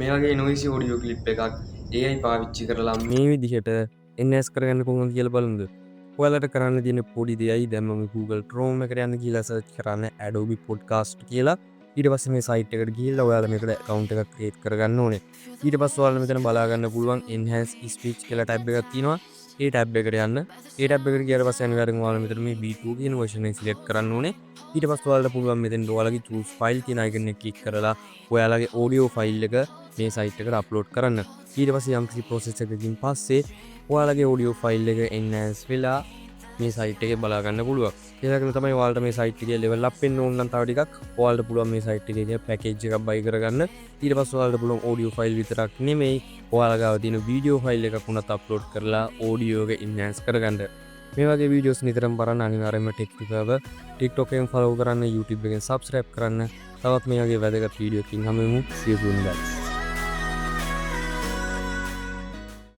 මේ වගේ නොයිසි audio clip එකක් AI පාවිච්චි කරලා මේ විදිහට එන්හාන්ස් කරගන්න පුළුවන් කියලා බලමුද? ඔයාලට කරන්න තියෙන පොඩි දෙයයි දැන් මම Google Chrome එකට යන්න ගිහලා සර්ච් කරන්න Adobe Podcast කියලා. ඊට පස්සේ මේ site එකට ගිහිල්ලා ඔයාලා මේකට account එකක් create කරගන්න ඕනේ. ඊට පස්සේ ඔයාලා මෙතන බලා ගන්න පුළුවන් enhance speech කියලා tab එකක් තියෙනවා. ඒ tab එකට යන්න. ඒ tab එකට ගියාට පස්සේ අනිවාර්යෙන් ඔයාලා මෙතන මේ V2 කියන version එක select කරන්න ඕනේ. ඊට පස්සේ ඔයාලට පුළුවන් මෙතෙන් ඔයාලගේ choose file කියන icon එක click කරලා ඔයාලගේ audio file එක මේ site එකට upload කරන්න. ඊට පස්සේ යම්කිසි process එකකින් පස්සේ ඔයාලගේ audio file එක enhance වෙලා මේ site එකේ බලා ගන්න පුළුවන්. ඒ වගේම තමයි ඔයාලට මේ site එකේ level up වෙන්න ඕන නම් තව ටිකක් ඔයාලට පුළුවන් මේ site එකේ තියෙන package එකක් buy කරගන්න. ඊට පස්සේ ඔයාලට පුළුවන් audio file විතරක් නෙමෙයි ඔයාලා ගාව තියෙන video file එකක් උනත් upload කරලා audio එක enhance කරගන්න. මේ වගේ videos නිතරම බලන්න අනිවාර්යයෙන්ම TechTuber TikTok එකෙන් follow කරන්න, YouTube එකෙන් subscribe කරන්න. තවත් මේ වගේ වැදගත් video එකකින් හමු වෙමු. See you soon guys.